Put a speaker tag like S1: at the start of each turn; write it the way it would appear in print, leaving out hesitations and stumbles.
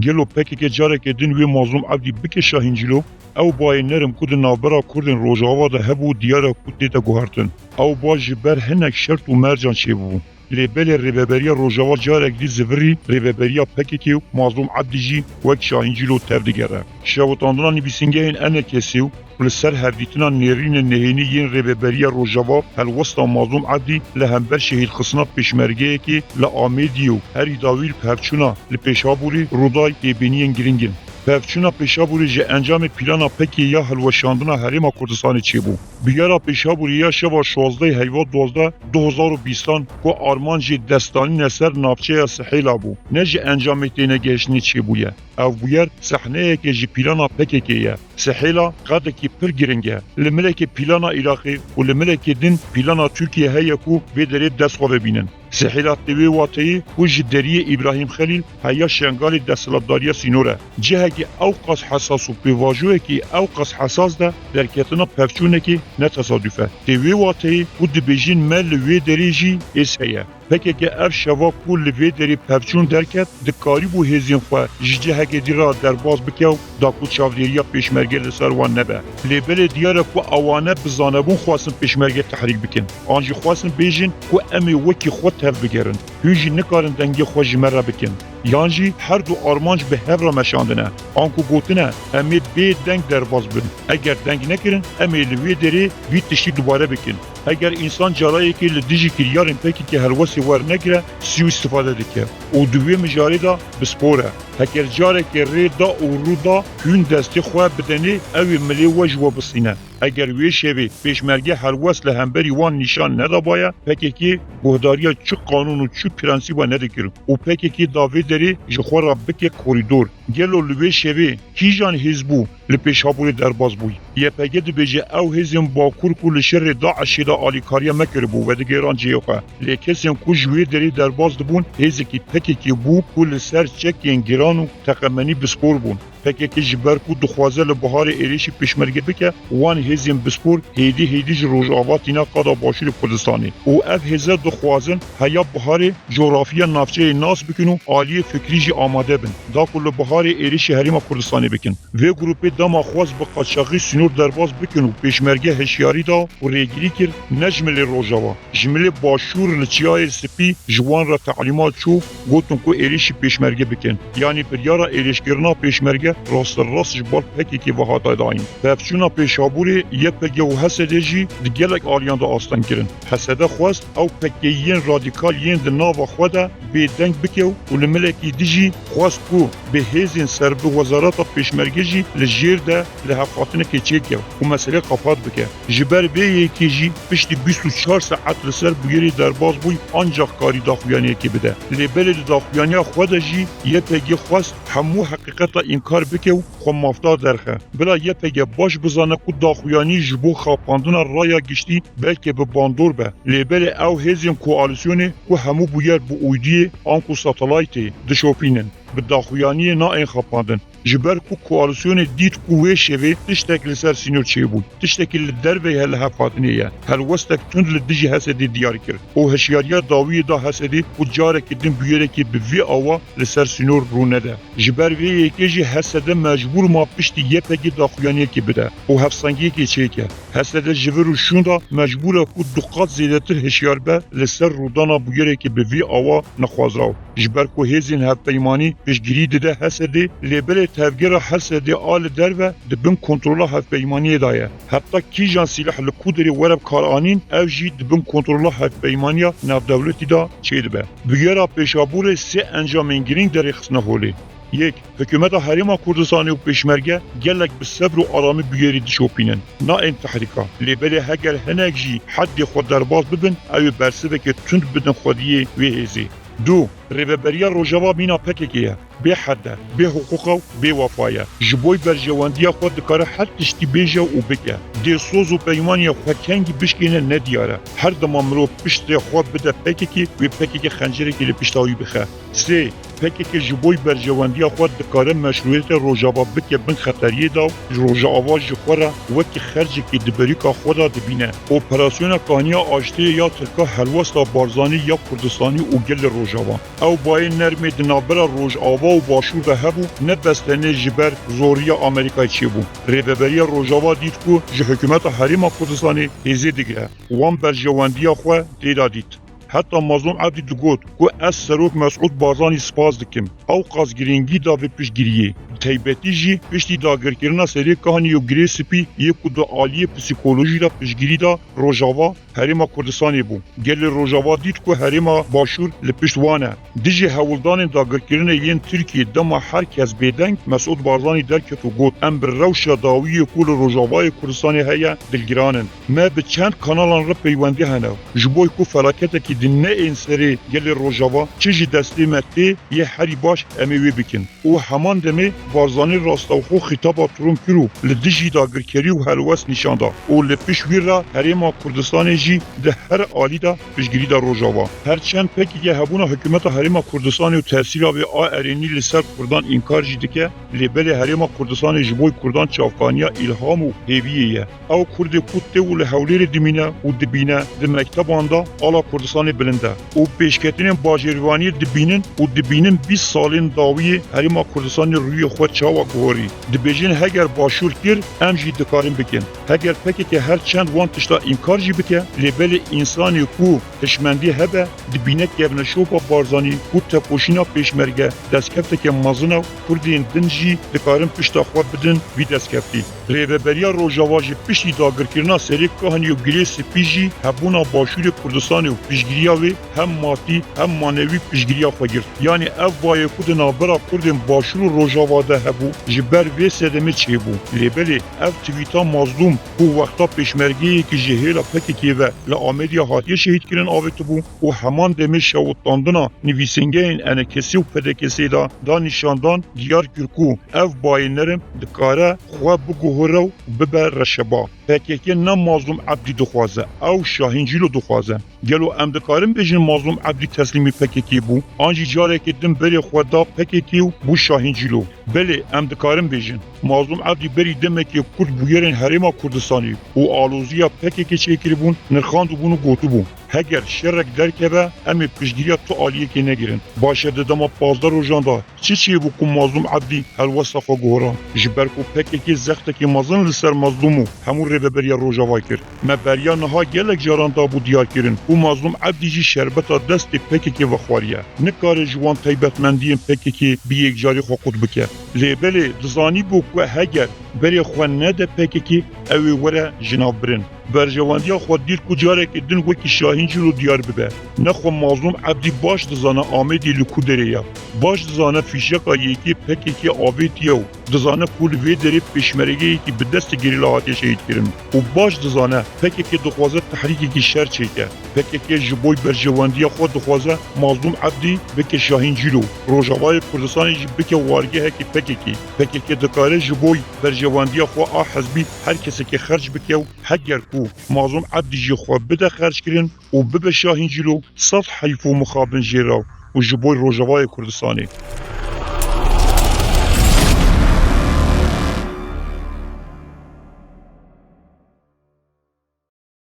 S1: گلو پکی که جاره که دین وی مظلوم عبدی بک شاهینجلو او بای نرم کود نابرا کردن روجاوا ده هبو دیارا کود دیتا گوهرتن او با جبر هنک شرط و مرجان چه بو لبل ربابریا روجاوا جارك دي زفري ربابریا پکیو مظلوم عبدی جی وک شاهینجلو تردگره شاوتاندرانی بیسنگهین انا کسیو ولسر هردیتنا نيرين النهينيين ربابريا روجاوا هالوسطى مظلوم عبدي لهمبر شهيد خصنا بيشمرگيكي لآميديو هري داويل پفچونا لپیشابوري روداي بيبينين گرينگن پفچونا پیشابوری جه انجام پلانا پکی یا هلوشاندنا حریم کردستان چی بو بیارا پیشابوری یا شوا 16 هیواد 12 2020 کو آرمان جه دستانی نسر نافچه سحیلا بو نه جه انجام تینه گشنی چی بویه او بویر صحنه که جه پلانا پکی که سحیلا قد کی پر گرنگه لملک پلانا عراقی و لملک دین پلانا ترکیه هیا کو به دره دست خو ببینن سحیلات دوی واتی و جدری ابراهیم خلیل هیا شنگال دستلابداری سینوره جهه که اوقاس حساس و پیواجوه که اوقاس حساس ده در کتنا پفچونه که نتصادفه دوی واتی و دبیجین مل وی دریجی اس هیا پکی که اف شوا کل وی دری پفچون درکت دکاری بو هزین خواه جهه که دیرا در باز بکیو داکو چاودیریا پیشمرگه لسر وان نبه لیبل دیاره کو اوانه بزانبون خواستن پیشمرگه تحریک بکن آنجی خواستن بیجین کو امی وکی خود تف بگرن هیچی نکارن دنگی خوش مره بکن یانجی هر دو آرمانج به هفرا مشاندنه آنکو گوتنه امی بی دنگ در باز بن اگر دنگ نکرن امی لوی دری بی تشتی دوباره بکن اگر انسان جارایی که لدیجی کریارن پکی که هلوسی ور نگره سیو استفاده دکه و دوی مجاری دا بسپوره اگر جاره که ری دا و رو دا هون دستی خواه بدنی اوی ملی وجو بسینه اگر وی شوی پیشمرگه هلوس لهمبری وان نشان ندا باید پکی که گهداریا چو قانون و چو پرنسیبا ندکرن و پکی که داوی داری جخور را بکی کوریدور گلو لوی شوی هیجان حزبو لپیشابوری در باز بوی یه پگه دو بیجه او هزیم باکور کل شر داعشی دا آلیکاریا مکر بو و دگیران جیوخه لیکسیم کو جوی داری در باز دبون هزی که پکی که بو کل سر چکین گیران و تقمنی بسپور بون پکی که جبر کو دخوازه لبهار ایریشی پیشمرگه بکه وان هزیم بسپور هیدی روژ آواتینا قادا باشور کردستانی و اف هزه دخوازن هیا بهار جغرافیا نافچه ناس بکنو عالی فکریجی آماده بن دا کل بهار ایریشی حریم کردستانی بکن و گروپی دما خواست به قاچاقی سینور درباز بکنو پیشمرگه هشیاری دا و ریگیری کر نجمل روژاوا جمله باشور لچیای سپی جوان را تعلیمات چو گوتن کو ایریشی پیشمرگه بکن یعنی پریارا ایریشگرنا پیشمرگه راست جبال پکی که وحاتا دایم پفچونا پیشابوری یه پکی و حسده جی دگلک آلیان دا آستان کرن حسده خواست او پکیین رادیکالیین ده ناوا خواده به دنگ بکیو و لملکی دیجی خواست کو به هزین سر به وزارت پیشمرگه جی لجیر ده لحفاطنه که چیکیو و مسئله قفات بکه جبر به یکی جی پشتی 24 ساعت لسر بگیری در باز بوی آنجاق کاری داخویانی که بده لبل داخویانی خواده جی یه پکی خواست همو حقیقتا انکار بکیو خو مافتا درخه بلا یه پکی باش بزانه کو داخویانی جبو خاپاندون رایا گشتی بلکه به باندور به لبل او هزین کوالسیونی کو همو بویر بو اویدی آنکو ساتلایتی دشوپینن به داخویانی نا این خاپاندن جبر کو کوالسیون دید قوه شوی تشتک لسر سینور چی بود تشتک لدروی هل هفاتنیه هل وستک تند لدیجی حسدی دیار کرد او هشیاریا داوی دا حسدی و جاره که دین بیاره که به وی آوا لسر سینور رو نده جبر وی یکی جی حسده مجبور ما پشتی یه پگی داخویانی که بده او هفسنگی که چی که حسده جبر و شوندا مجبوره کو دقات زیدتر هشیار به لسر رودانا بیاره که به وی آوا نخوازراو جبر کو هزین هف پیمانی پیشگیری دیده حسدی لیبل تفگیر حسدی آل در و دبن کنترل هف پیمانی دایه حتی کی جان سلاح لکودری ورب کارانین او جی دبن کنترل هف پیمانی ناف دولتی دا چید به بگیره پیشابور سه انجام انگیرین در خصنه هولی یک حکومت حریم کردستانی و پیشمرگه گلک به صبر و آرامی بیاری دشوپینن نا این تحریکا لیبل هگر هنگ جی حد خود در باز ببن او برسه که تند بدن خودیه وی هزی دو ربابریا روجاوا مینا پکیه به حد به حقوق و به وفای جبوی برجواندیا خود دکاره هر تشتی بیجا و بکه دی سوز و پیمانی خود کنگی بشکینه ندیاره هر دمامرو پشت خود بده پکی و پکی خنجری که لپشتاوی بخه سه پکی جبوی برجواندیا خود دکاره مشروعیت روجاوا بکه بن خطریه دا روجاوا جخوره وکی خرجی که دبریکا خدا دبینه اپراسیون کانیا آشتی یا ترکا هلوستا بارزانی یا کردستانی و گل روجاوا او باین نرمه دنابرا روج آوا و باشور ده هبو نه بستنه جبر زوریا امریکای چی بو ریببری روجاوا دید کو جه حکومت حریم کردستانی هزی دیگه وان بر جواندیا خو دیدا دید حتی مظلوم عبدی دگوت کو از سروک مسعود بازانی سپاس دکم او قازگرینگی دا به پیشگیریه تایبەتی جی پشتی داگرکردنا سری کهانی و گری سپی یک کد عالی پسیکولوژی دا پیشگیری دا روجاوا هریما کردستانی بو گل روجاوا دید که هریما باشور لپشتوانه دیجی هولدان داگرکردن یین ترکیه دما هر کس بدنگ مسعود بارزانی درکت و گوت ام بر روش داوی کول روجاوای کردستانی هیا دلگرانن ما به چند کانالان را پیوندی هنو جبوی کو فلاکت کی دنه این سری گل روجاوا چیجی دستی متی یه هری باش امیوی بکن او همان دمی بارزانی راستاوخو خطاب تروم کرو لدیجی داگرکری و هلوس نشان دا او لپشویر را هریما کردستان جی ده هر آلی دا پیشگیری دا روجاوا هرچند پکی که هبونا حکومت هریما کردستان و تحصیل به آرینی لسر کردان انکار جی دکه لبل هریما کردستان جبوی کردان چافکانیا الهام و هیویه او کرد کته و لحولیر دمینه و دبینه دمکتبان دا آلا کردستان بلنده او پیشکتین باجروانی دبینن 20 سالین داوی هریما کردستان روی خود چاوا گوری دبیجین هگر باشور کر ام جی دکارن بکن هگر پکی که هر چند وان تشتا انکار جی بکه لبل انسانی کو تشمندی هبه دبینه گبن شوپا بارزانی کو تپوشینا پیشمرگه دستکفت که مزنا کردین دنجی دکارن پشتا خود بدن وی دستکفتی ریببریا روجاواجی پشتی داگرکرنا سری کهانی و گری سپیجی هبونا باشور کردستان و پیشگیریا وی هم مادی هم مانوی پیشگیریا خوگرد یعنی اف وای خود نابرا کردین باشور روجاوا ده هبو جبر وی سدمه چی بو لیبلی اف تویتا مظلوم کو وقتا پیشمرگی که جهیلا پکی که و لآمدیا هاتیه شهید کرن آویت بو و همان دمی شوطاندنا نویسنگه این انکسی و پدکسی دا نشاندان دیار کرکو اف باینرم دکاره خواه بگوهره و ببر رشبا پکیکی نه مظلوم عبدی دخوازه او شاهینجیلو دخوازه گلو ام دکارم بجن مظلوم عبدی تسلیمی پکیکی بو آنجی جاره که دم بری خدا پکیکی و بو شاهینجیلو بله ام دکارم بجن مظلوم عبدی بری دمکی کرد بویرین حریما کردستانی و آلوزیا پکیکی چیکری بون نرخاندو بونو گوتو بون هگر شرک درکبه امی پیشگیری تو عالیه که نگیرن باشه دما 15 روزان دا چی بو کو مظلوم عبدی هل وصفه گوران جبر کو پکی که زخت که مزن لسر مظلومو همون ریببریا روجاوا کرد مبریا نها گلک جاران دا بو دیار کرن او مظلوم عبدی جی شربتا دست پکی که وخواریه نکار جوان تایبتمندی پکی که بی یک جاری خود بکه لیبل دزانی بو کو هگر بری خو نده پکی که اوی وره جناب برن برجواندیا خود دیر کجاره که دن وکی شاهینجی رو دیار ببه نخو مظلوم عبدی باش دزانه آمدی لکو دریه باش دزانه فیشکا یکی پکی که آویتیه و دزانه پول وی دری پیشمرگی یکی به دست گریلا هاتی شهید کرن و باش دزانه پکی که دخوازه تحریکی که شر چیکه پکی که جبوی برجواندیا خود دخوازه مظلوم عبدی بکی شاهینجی رو روجاوای کردستانی جی بکی وارگه هکی پکی که دکاره جبوی برجواندیا خو حزبی هر کسی که خرج بکی و هگر مظلوم عبدی جی خواه بده خرج کرن و ببه شاهینجیلو صد حیف و مخابن جیراو و جبوی روجاوای کردستانی